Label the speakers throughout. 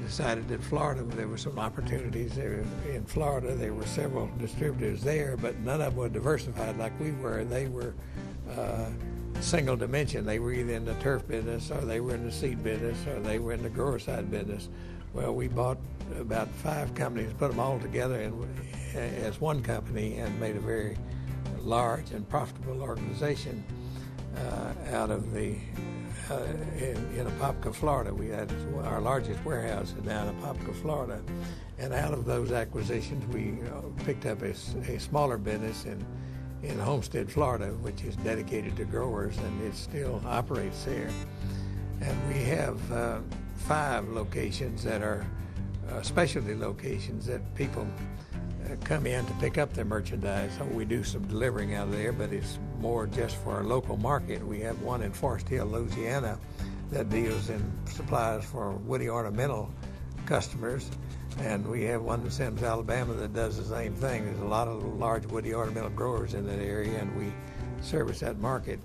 Speaker 1: decided that Florida, there were some opportunities there. In Florida. There were several distributors there, but none of them were diversified like we were. They were single dimension. They were either in the turf business, or they were in the seed business, or they were in the grower side business. Well, we bought about 5 companies, put them all together as one company, and made a very large and profitable organization out of in Apopka, Florida. We had our largest warehouse is down in Apopka, Florida, and out of those acquisitions, we picked up a smaller business in Homestead, Florida, which is dedicated to growers, and it still operates there. And we have 5 locations that are specialty locations that people come in to pick up their merchandise. So we do some delivering out of there, but it's more just for our local market. We have one in Forest Hill, Louisiana, that deals in supplies for woody ornamental customers, and we have one in Sims, Alabama that does the same thing. There's a lot of large woody ornamental growers in that area, and we service that market.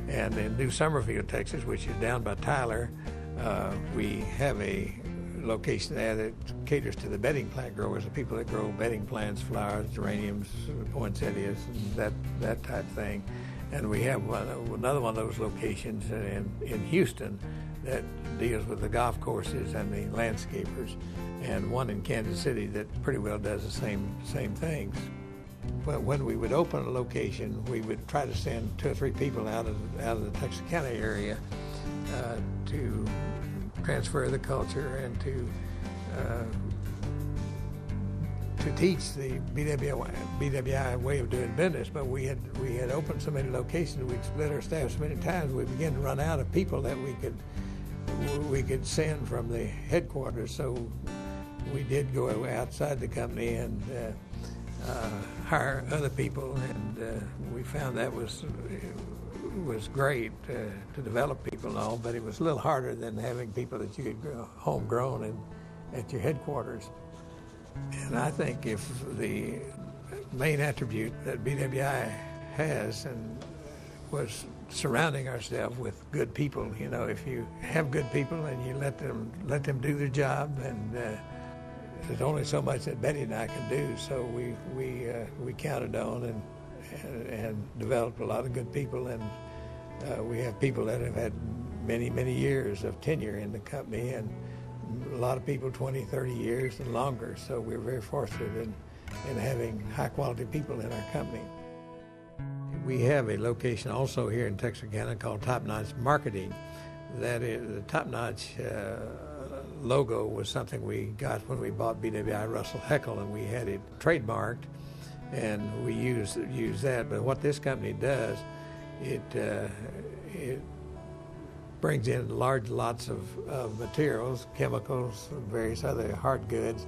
Speaker 1: And in New Summerfield, Texas, which is down by Tyler, we have a location there that caters to the bedding plant growers, the people that grow bedding plants, flowers, geraniums, poinsettias, and that type of thing. And we have another one of those locations in Houston that deals with the golf courses and the landscapers, and one in Kansas City that pretty well does the same things. But when we would open a location, we would try to send 2 or 3 people out of the Texarkana area to transfer the culture and to teach the BWI way of doing business. But we had opened so many locations, we'd split our staff so many times, we began to run out of people that we could send from the headquarters. So we did go outside the company and hire other people, and we found that was great to develop people and all, but it was a little harder than having people that you could grow homegrown and at your headquarters. And I think if the main attribute that BWI has and was surrounding ourselves with good people. You know, if you have good people and you let them do their job, and there's only so much that Betty and I can do, so we counted on and developed a lot of good people, and we have people that have had many years of tenure in the company, and a lot of people 20, 30 years and longer. So we're very fortunate in having high quality people in our company. We have a location also here in Texarkana called Top Notch Marketing. That is, the Top Notch logo was something we got when we bought BWI Russell Heckle, and we had it trademarked, and we use that. But what this company does, it brings in large lots of materials, chemicals, various other hard goods,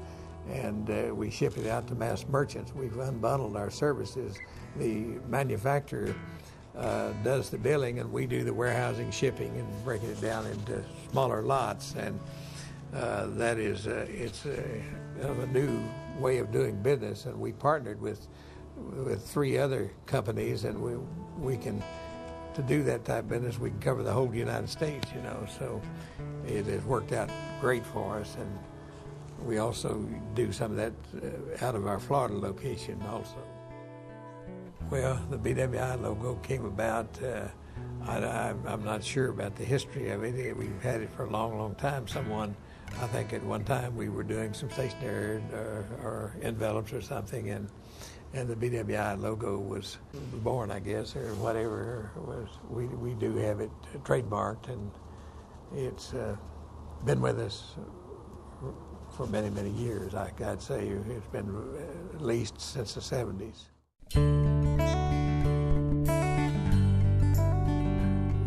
Speaker 1: and we ship it out to mass merchants. We've unbundled our services. The manufacturer does the billing, and we do the warehousing, shipping, and breaking it down into smaller lots. And that is it's a new way of doing business. And we partnered with 3 other companies, and we can, to do that type of business, we can cover the whole United States, you know. So it has worked out great for us, and we also do some of that out of our Florida location also. Well, the BWI logo came about, I'm not sure about the history of it. We've had it for a long time. I think at one time we were doing some stationery or envelopes or something, and the BWI logo was born, I guess, or whatever it was. We do have it trademarked, and it's been with us for many years. I'd say it's been at least since the 70s.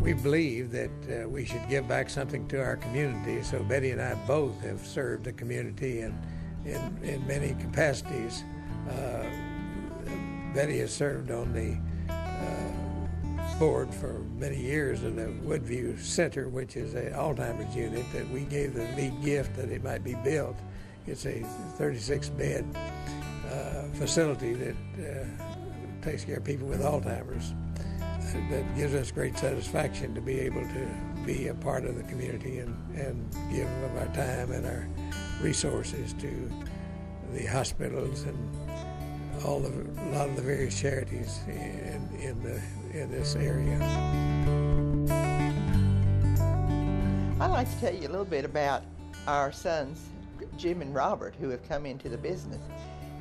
Speaker 1: We believe that we should give back something to our community, so Betty and I both have served the community in many capacities. Betty has served on the board for many years of the Woodview Center, which is an Alzheimer's unit that we gave the lead gift that it might be built. It's a 36-bed facility that takes care of people with Alzheimer's. That gives us great satisfaction to be able to be a part of the community and give of our time and our resources to the hospitals and a lot of the various charities in this area.
Speaker 2: I'd like to tell you a little bit about our sons, Jim and Robert, who have come into the business.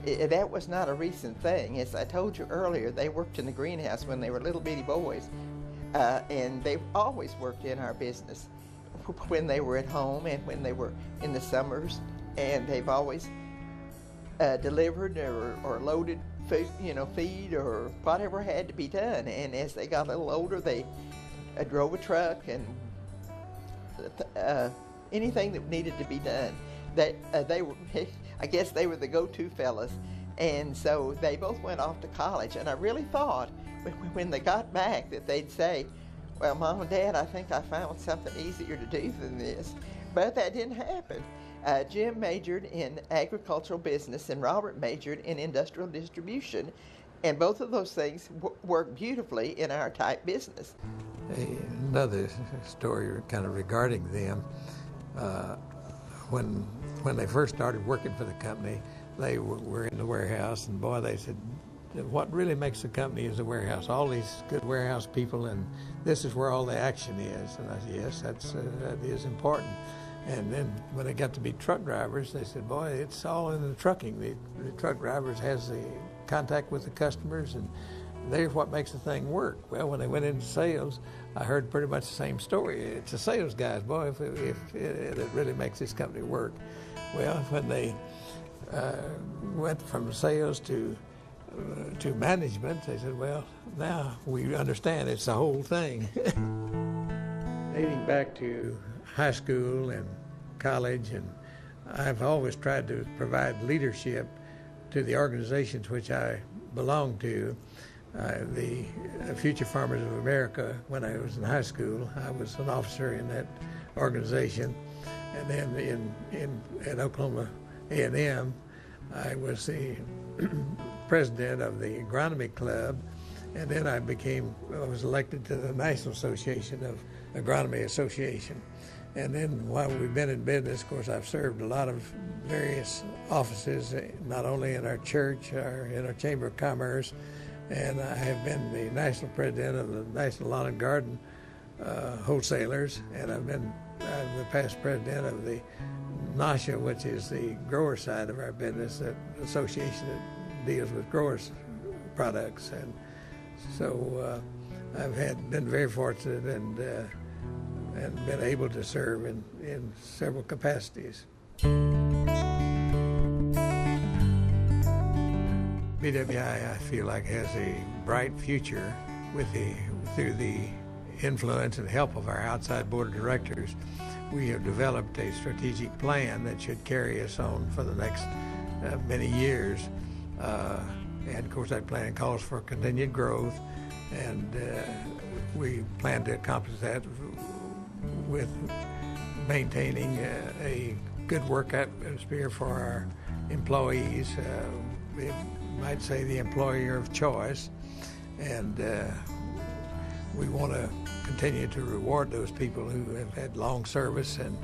Speaker 2: That was not a recent thing. As I told you earlier, they worked in the greenhouse when they were little bitty boys, and they've always worked in our business when they were at home and when they were in the summers, and they've always delivered or loaded food, feed or whatever had to be done. And as they got a little older, they drove a truck and anything that needed to be done. They were, I guess they were the go-to fellas, and so they both went off to college. And I really thought when they got back that they'd say, "Well, Mom and Dad, I think I found something easier to do than this." But that didn't happen. Jim majored in agricultural business and Robert majored in industrial distribution, and both of those things work beautifully in our type business.
Speaker 1: Another story kind of regarding them, when they first started working for the company, they were in the warehouse, and boy, they said, what really makes the company is the warehouse. All these good warehouse people, and this is where all the action is. And I said, yes, that is important. And then when they got to be truck drivers, they said, boy, it's all in the trucking. The truck drivers has the contact with the customers, and they're what makes the thing work. Well, when they went into sales, I heard pretty much the same story. It's the sales guys, boy, if it really makes this company work. Well, when they went from sales to management, they said, well, now we understand it's the whole thing. Dating back to high school and college, and I've always tried to provide leadership to the organizations which I belong to. The Future Farmers of America, when I was in high school, I was an officer in that organization. And then at Oklahoma A&M, I was the president of the agronomy club, and then I was elected to the National Association of Agronomy Association. And then while we've been in business, of course, I've served a lot of various offices, not only in our church or in our Chamber of Commerce, and I have been the national president of the National Lawn and Garden Wholesalers, and I'm the past president of the Nash, which is the grower side of our business, that association that deals with growers' products. And so I've been very fortunate and been able to serve in several capacities. BWI, I feel like, has a bright future through the influence and help of our outside board of directors. We have developed a strategic plan that should carry us on for the next many years. And of course, that plan calls for continued growth, and we plan to accomplish that with maintaining a good work atmosphere for our employees. We might say the employer of choice, and we want to continue to reward those people who have had long service and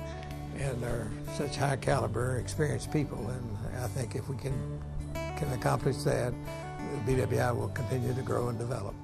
Speaker 1: are such high caliber, experienced people. And I think if we can accomplish that, BWI will continue to grow and develop.